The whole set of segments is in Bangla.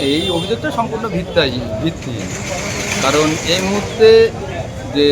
এই অভিযোগটা সম্পূর্ণ ভিত্তি, কারণ এই মুহূর্তে যে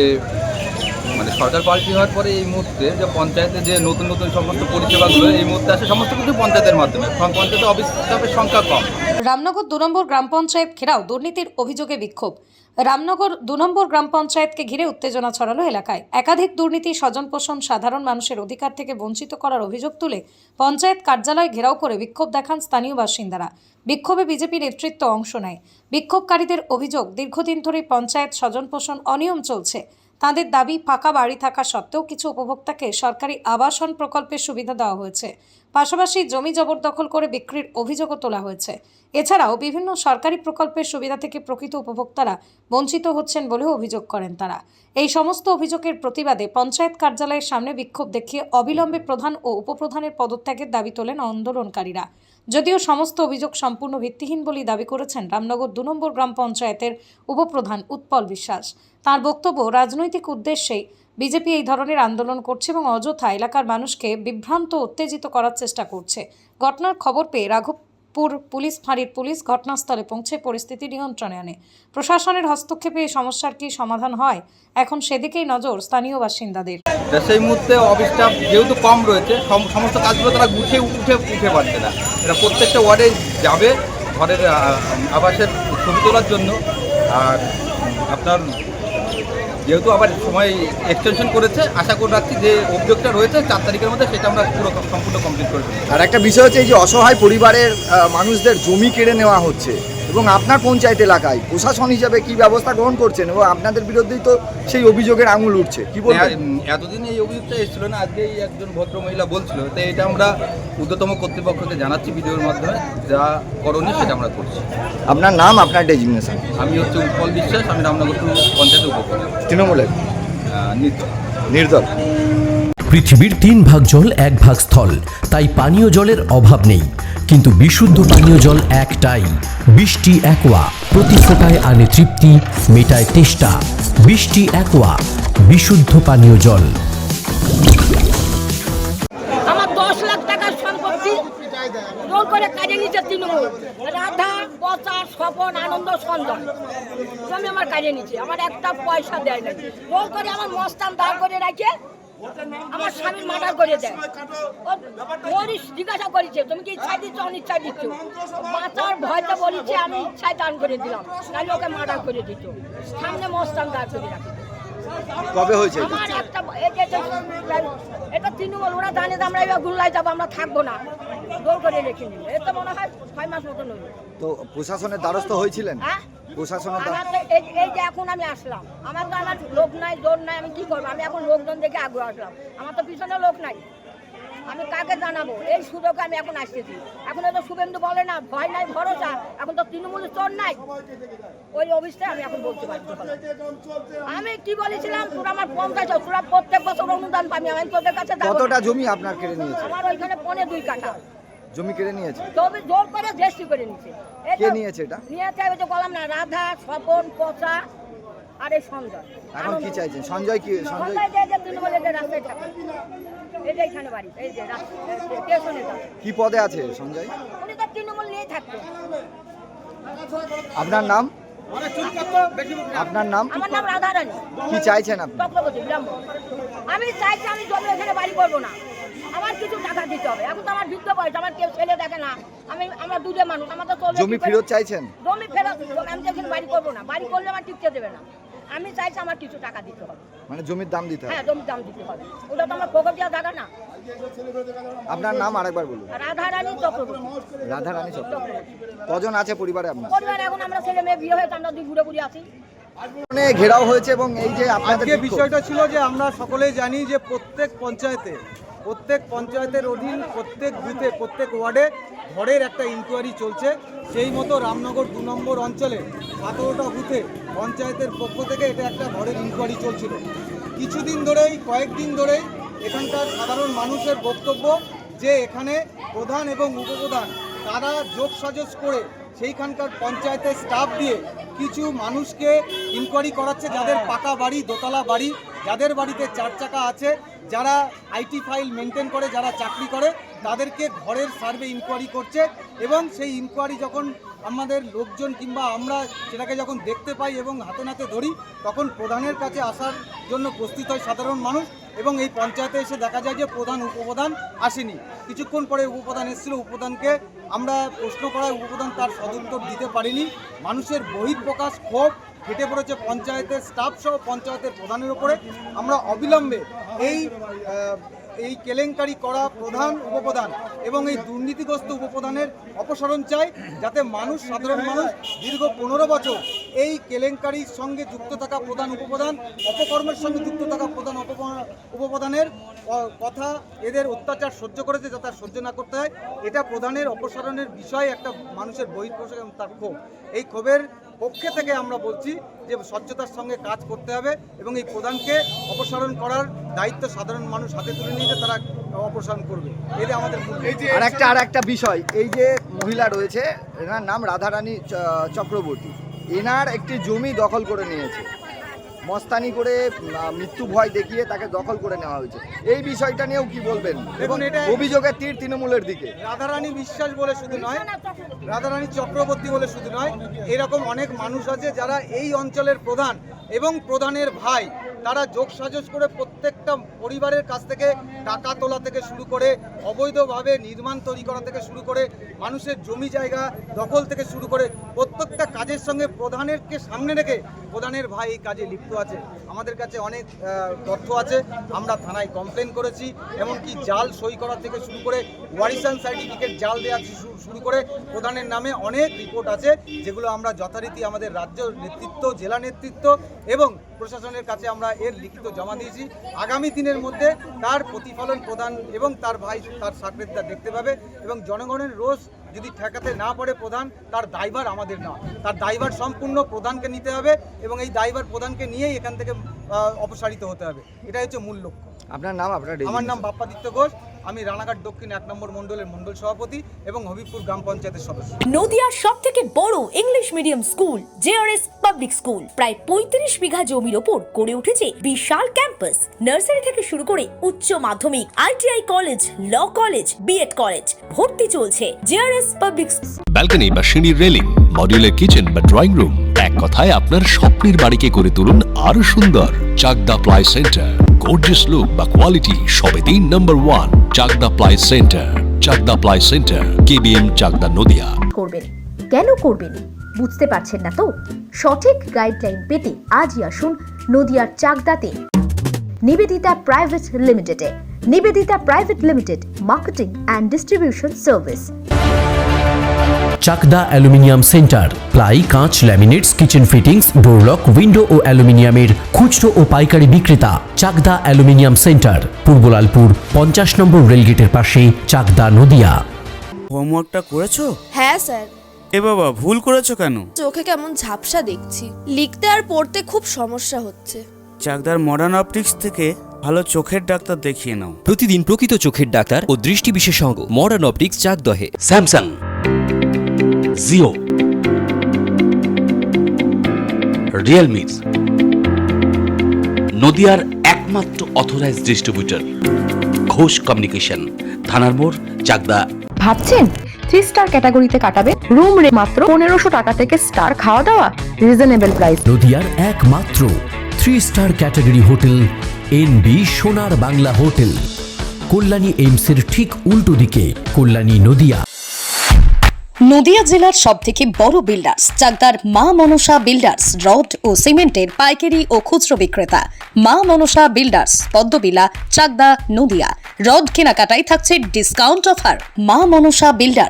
মানে সরকার পাল্টি হওয়ার পরে এই মুহূর্তে যে পঞ্চায়েতে যে নতুন নতুন সমস্ত পরিষেবাগুলো এই মুহূর্তে আসে সমস্ত কিছু পঞ্চায়েতের মাধ্যমে, পঞ্চায়েতে অফিস স্টাফের সংখ্যা কম। রামনগর 2 নম্বর গ্রাম পঞ্চায়েত ঘেরাও দুর্নীতির অভিযোগে বিক্ষোভ। রামনগর 2 নম্বর গ্রাম পঞ্চায়েতকে ঘিরে উত্তেজনা ছড়ালো এলাকায়। একাধিক দুর্নীতি, স্বজন পোষণ, সাধারণ মানুষের অধিকার থেকে বঞ্চিত করার অভিযোগ তুলে পঞ্চায়েত কার্যালয় ঘেরাও করে বিক্ষোভ দেখান স্থানীয় বাসিন্দারা। বিক্ষোভে বিজেপি নেতৃত্ব অংশ নেয়। বিক্ষোভকারীদের অভিযোগ, দীর্ঘদিন ধরে পঞ্চায়েত স্বজন পোষণ অনিয়ম চলছে। তাদের দাবি, পাকা বাড়ি থাকা সত্ত্বেও কিছু উপভোক্তাকে সরকারি আবাসন প্রকল্পের সুবিধা দেওয়া হয়েছে। পাশাপাশি জমি জবরদখল করে বিক্রির অভিযোগও তোলা হয়েছে। এছাড়াও বিভিন্ন সরকারি প্রকল্পের সুবিধা থেকে প্রকৃত উপভোক্তারা বঞ্চিত হচ্ছেন বলেও অভিযোগ করেন তারা। এই সমস্ত অভিযোগের প্রতিবাদে পঞ্চায়েত কার্যালয়ের সামনে বিক্ষোভ দেখিয়ে অবিলম্বে প্রধান ও উপপ্রধানের পদত্যাগের দাবি তোলেন আন্দোলনকারীরা। যদিও সমস্ত অভিযোগ সম্পূর্ণ ভিত্তিহীন বলেই দাবি করেছেন রামনগর 2 নম্বর গ্রাম পঞ্চায়েতের উপপ্রধান উৎপল বিশ্বাস। তার বক্তব্য, রাজনৈতিক উদ্দেশ্যেই বিজেপি এই ধরনের আন্দোলন করছে এবং অযথা এলাকার মানুষকে বিভ্রান্ত উত্তেজিত করার চেষ্টা করছে। ঘটনার খবর পেয়ে রাঘবপুর পুলিশ ফাঁড়ির পুলিশ ঘটনাস্থলে পৌঁছে পরিস্থিতি নিয়ন্ত্রণে আনে। প্রশাসনের হস্তক্ষেপে এই সমস্যার কি সমাধান হয়, এখন সেদিকেই নজর স্থানীয় বাসিন্দাদের। সেই মুহূর্তে অফিস স্টাফ যেহেতু কম রয়েছে, সমস্ত কাজগুলো তারা উঠে পারছে না। এটা প্রত্যেকটা ওয়ার্ডে যাবে ঘরের আবাসের ছবি তোলার জন্য। আর আপনার যেহেতু আবার সময় এক্সটেনশন করেছে, আশা করে রাখছি যে অভিযোগটা রয়েছে 4 তারিখের মধ্যে সেটা আমরা পুরো সম্পূর্ণ কমপ্লিট করে দেবো। আর একটা বিষয় হচ্ছে, এই যে অসহায় পরিবারের মানুষদের জমি কেড়ে নেওয়া হচ্ছে এবং আপনার পঞ্চায়েত এলাকায় প্রশাসন হিসাবে কি ব্যবস্থা গ্রহণ করছেন, এবং আপনাদের বিরুদ্ধেই তো সেই অভিযোগের আঙুল উঠছে, কি বলবেন? এতদিন এই অভিযোগটা এসেছিল না, আজকেই একজন ভদ্রমহিলা বলছিল, তো এটা আমরা ঊর্ধ্বতম কর্তৃপক্ষকে জানাচ্ছি ভিডিওর মাধ্যমে, যা করণীয় সেটা আমরা করছি। আপনার নাম, আপনার ডেজিগনেশন? আমি হচ্ছে উৎপল বিশ্বাস, আমি রামনগর পঞ্চায়েতের উপপ্রধান, তৃণমূলের নির্দল। পৃথিবীর 3 ভাগ জল 1 ভাগ স্থল, তাই পানীয় জলের অভাব নেই। কিন্তু বিশুদ্ধ পানীয় জল একটাই, বৃষ্টি অ্যাকোয়া। প্রতি ফোঁটায় আনে তৃপ্তি, মেটায় তেষ্টা। বৃষ্টি অ্যাকোয়া, বিশুদ্ধ পানীয় জল। আমার 10 লাখ টাকার সম্পত্তি রোল করে কাজে নিচে তৃণমূল, রাধা, পচা, স্বপন, আনন্দ, সঞ্জয় জমি আমার কাজে নিচে, আমার একটা পয়সা দেয় না। রোল করে আমার মস্তান দাঁড় করে রাখে আমার স্বামীর মার্ডার করে দেয়। মরিস জিজ্ঞাসা করেছে, তুমি কি ইচ্ছায় দিচ্ছ অনিচ্ছায় দিচ্ছ? বাঁচার ভয়তে বলেছে আমি ইচ্ছায় দান করে দিলাম, তাহলে ওকে মার্ডার করে দিত। সামনে মস্তান দাঁড় করে রাখে। কবে হয়েছে? আমার একটা এটা তৃণমূল, ওরা জানে যে আমরা এবার গুল্লায় যাবো, আমরা থাকবো না, জোর করে রেখে নিল। এটা মনে হয় 6 মাস মতন হলো। তো প্রশাসনের দ্বারস্থ হয়েছিলেন? হ্যাঁ, প্রশাসনের এই যে এখন আমি আসলাম, আমার তো আমার লোক নাই, জোর নাই, আমি কি করবো? আমি এখন লোকজন দেখে আগ্রহ আসলাম, আমার তো পিছনে লোক নাই, আমি কাকে জানাবো? এই সুযোগে আমি এখন আসতেছি। এখন তো শুভেন্দু বলে না ভয় নাই ভরসা, এখন তো তৃণমূলের চোর নাই, ওই অবস্থায় আমি এখন বলতে পারি। আমি কি বলেছিলাম, তোরা আমার 50, তোরা প্রত্যেক বছর অনুদান পাবি, আমি তোদের কাছে কতটা জমি আপনার কেড়ে নিয়েছে? আমার ওইখানে 2.25 কাঠা জমি কেড়ে নিয়েছে। তবে জোর করে রেজিস্ট্রি করে নিয়েছে। কে নিয়েছে এটা? নিয়েছে ওই যে বললাম না, রাধা, স্বপন, পচা আর এই সঞ্জয়। এখন কি চাইছেন? সঞ্জয় কি? সঞ্জয় যে তৃণমূলের যে রাস্তায় থাকে, এই যে এখানে বাড়ি, এই যে স্টেশনে কি পদে আছে সঞ্জয়? উনি তো তৃণমূল নিয়েই থাকতো। আপনার নাম? আপনার নাম? আমার নাম রাধারানী। কি চাইছেন আপনি? চক্রবর্তী ব্রাহ্মণ। আমি চাইছি আমি জমি এখানে বাড়ি করবো না, আমার কিছু টাকা দিতে হবে। এখন তো আমার বৃদ্ধ বয়স, আমার কেউ ছেলে দেখে না, আমরা দুটো মানুষ, আমার তো জমি ফেরত চাইছেন? জমি ফেরত, আমি তো এখানে বাড়ি করবো না, বাড়ি করলে আমার টিকতে দেবে না। আমি চাইছি আমার কিছু টাকা দিতে হবে। মানে জমির দাম দিতে হবে? হ্যাঁ, জমির দাম দিতে হবে, ওটা তো আমার প্রকল্পিয়া জায়গা না। আপনার নাম আরেকবার বলুন। রাধারানী চক্রবর্তী। রাধারানী চক্রবর্তী। কজন আছে পরিবারে আপনার? পরিবার এখন আমরা ছেলে মেয়ে বিয়ে হয়েছে, আমরা 2 বুড়ে বুড়ি আছি। ঘেরাও হয়েছে এবং এই যে আপনাদের বিষয়টা ছিল যে আমরা সকলেই জানি যে প্রত্যেক পঞ্চায়েতের অধীন প্রত্যেক বুথে, প্রত্যেক ওয়ার্ডে ঘরের একটা ইনকোয়ারি চলছে। সেই মতো রামনগর 2 নম্বর অঞ্চলে 17টা বুথে পঞ্চায়েতের পক্ষ থেকে এটা একটা ঘরের ইনকোয়ারি চলছিল। কয়েকদিন ধরেই এখানকার সাধারণ মানুষের বক্তব্য যে এখানে প্রধান এবং উপপ্রধান তারা যোগসাজশ করে সেইখানকার পঞ্চায়েতের স্টাফ দিয়ে কিছু মানুষকে ইনকোয়ারি করাচ্ছে, যাদের পাকা বাড়ি, দোতলা বাড়ি, যাদের বাড়িতে 4 চাকা আছে, যারা আইটি ফাইল মেনটেন করে, যারা চাকরি করে, তাদেরকে ঘরের সার্ভে ইনকোয়ারি করছে এবং সেই ইনকোয়ারি যখন আমাদের লোকজন কিংবা আমরা সেটাকে যখন দেখতে পাই এবং হাতে নাতে ধরি, তখন প্রধানের কাছে আসার জন্য প্রস্তুত হয় সাধারণ মানুষ এবং এই পঞ্চায়েতে এসে দেখা যায় যে প্রধান উপপ্রধান আসেনি। কিছুক্ষণ পরে উপপ্রধান এসেছিল, উপপ্রধানকে আমরা প্রশ্ন করায় উপপ্রধান তার সদুত্তর দিতে পারেনি। মানুষের বহিঃপ্রকাশ ক্ষোভ ফেটে পড়েছে পঞ্চায়েতের স্টাফ সহ পঞ্চায়েতের প্রধানের উপরে। আমরা অবিলম্বে এই কেলেঙ্কারি করা প্রধান উপপ্রধান এবং এই দুর্নীতিগ্রস্ত উপপ্রধানের অপসারণ চাই, যাতে মানুষ, সাধারণ মানুষ দীর্ঘ 15 বছর এই কেলেঙ্কারির সঙ্গে যুক্ত থাকা প্রধান উপপ্রধান, অপকর্মের সঙ্গে যুক্ত থাকা প্রধান উপপ্রধানের কথা, এদের অত্যাচার সহ্য করেছে, যাতে সহ্য না করতে হয়। এটা প্রধানের অপসারণের বিষয়ে একটা মানুষের বহিঃপ্রকাশ এবং তার ক্ষোভ। এই ক্ষোভের পক্ষে থেকে আমরা বলছি যে স্বচ্ছতার সঙ্গে কাজ করতে হবে এবং এই প্রধানকে অপসারণ করার দায়িত্ব সাধারণ মানুষ হাতে তুলে নিয়ে তারা অপসারণ করবে। এতে আমাদের আর একটা বিষয়, এই যে মহিলা রয়েছে, এনার নাম রাধারানী চক্রবর্তী, এনার একটি জমি দখল করে নিয়েছে, মস্তানি করে মৃত্যু ভয় দেখিয়ে তাকে দখল করে নেওয়া হয়েছে। এই বিষয়টা নিয়েও কি বলবেন? এবং এটা অভিযোগের তীর তৃণমূলের দিকে। রাধারানী বিশ্বাস বলে শুধু নয়, রাধারানী চক্রবর্তী বলে শুধু নয়, এরকম অনেক মানুষ আছে যারা এই অঞ্চলের প্রধান এবং প্রধানের ভাই, তারা যোগসাজশ করে প্রত্যেকটা পরিবারের কাছ থেকে টাকা তোলা থেকে শুরু করে অবৈধভাবে নির্মাণ তৈরি করা থেকে শুরু করে মানুষের জমি জায়গা দখল থেকে শুরু করে প্রত্যেকটা কাজের সঙ্গে প্রধানেরকে সামনে রেখে প্রধানের ভাই এই কাজে লিপ্ত আছে। আমাদের কাছে অনেক তথ্য আছে, আমরা থানায় কমপ্লেন করেছি, এমনকি জাল সই করা থেকে শুরু করে ওয়ারিশান সার্টিফিকেট জাল দেওয়া শুরু করে প্রধানের নামে অনেক রিপোর্ট আছে, যেগুলো আমরা যথারীতি আমাদের রাজ্য নেতৃত্ব, জেলা নেতৃত্ব এবং প্রশাসনের কাছে আমরা এর লিখিত জমা দিয়েছি। আগামী দিনের মধ্যে তার প্রতিফলন প্রধান এবং তার ভাই, তার সাকরেদরা দেখতে পাবে এবং জনগণের রোষ যদি ঠেকাতে না পারে প্রধান, তার দায়ভার আমাদের না, তার দায়ভার সম্পূর্ণ প্রধানকে নিতে হবে এবং এই দায়ভার প্রধানকে নিয়েই এখান থেকে অপসারিত হতে হবে। এটাই হচ্ছে মূল লক্ষ্য। আপনার নাম? আমার নাম বাপ্পাদিত্য ঘোষ, আমি রানাঘাট দক্ষিণ 1 নম্বর মণ্ডলের মণ্ডল সভাপতি এবং হবিবপুর গ্রাম পঞ্চায়েতের সদস্য। নদিয়ার সবথেকে বড় English medium school JRS public school, প্রায় 35 বিঘা জমির ওপর গড়ে উঠেছে বিশাল ক্যাম্পাস। নার্সারি থেকে শুরু করে উচ্চ মাধ্যমিক, ITI college, law college, BEd college, ভর্তি চলছে জেআরএস পাবলিক। ব্যালকনি বা সিঁড়ির রেলিং, মডিউলার কিচেন বা ড্রয়িং রুম, এক কথায় আপনার স্বপ্নের বাড়িকে করে তুলুন আরো সুন্দর। Chakdah ply centre, gorgeous look বা কোয়ালিটি সবে 3 number 1 Chakdah ply centre. Chakdah ply centre, KBM, Chakdah, Nadia. করবেন কেন করবেন বুঝতে পারছেন না তো? সঠিক গাইডলাইন পেতে আজই আসুন নদিয়ার চাকদাতে নিবেদিতা প্রাইভেট লিমিটেডে। Nivedita private limited, marketing and distribution service. Chakdah aluminium centre, ply, কাঁচ, laminates, kitchen fittings, door lock, window ও অ্যালুমিনিয়ামের খুচরো ও পাইকারি বিক্রেতা। চাকদা অ্যালুমিনিয়াম সেন্টার, পূর্ব লালপুর 50 নম্বর রেলগেটের পাশে, চাকদা, নদিয়া। হোমওয়ার্কটা করেছো? হ্যাঁ স্যার। এ বাবা, ভুল করেছো কেন? চোখে কেমন ঝাপসা দেখছি, লিখতে আর পড়তে খুব সমস্যা হচ্ছে। চাকদার মডার্ন অপটিক্স থেকে ভালো চোখের ডাক্তার দেখিয়ে নাও। প্রতিদিন প্রকৃত চোখের ডাক্তার ও দৃষ্টি বিশেষজ্ঞ মডার্ন অপটিক্স, চাকদহে। স্যামসাং, জিও, রিয়েলমি, নদিয়ার একমাত্র অথরাইজড ডিস্ট্রিবিউটর ঘোষ কমিউনিকেশন, থানার মোড়, চাকদা। ভাবছেন 3 স্টার ক্যাটাগরিতে কাটাবে? রুম রে মাত্র 1500 টাকা থেকে স্টার, খাওয়া দাওয়া রিজনেবল প্রাইস। নদিয়ার একমাত্র 3 স্টার ক্যাটাগরি হোটেল এনবি সোনার বাংলা হোটেল, কল্যাণী এইমসের ঠিক উল্টো দিকে, কল্যাণী, নদিয়া। নদিয়া জেলার সবথেকে বড় বিল্ডার্স চাকদার মা মনসা বিল্ডার্স, রড ও সিমেন্টের পাইকারি ও খুচরো বিক্রেতা। মা মনসা বিল্ডার্স, পদ্মবিলা, চাকদা, নদিয়া। রড কেনাকাটায় থাকছে ডিসকাউন্ট অফার। মা মনসা বিল্ডার্স।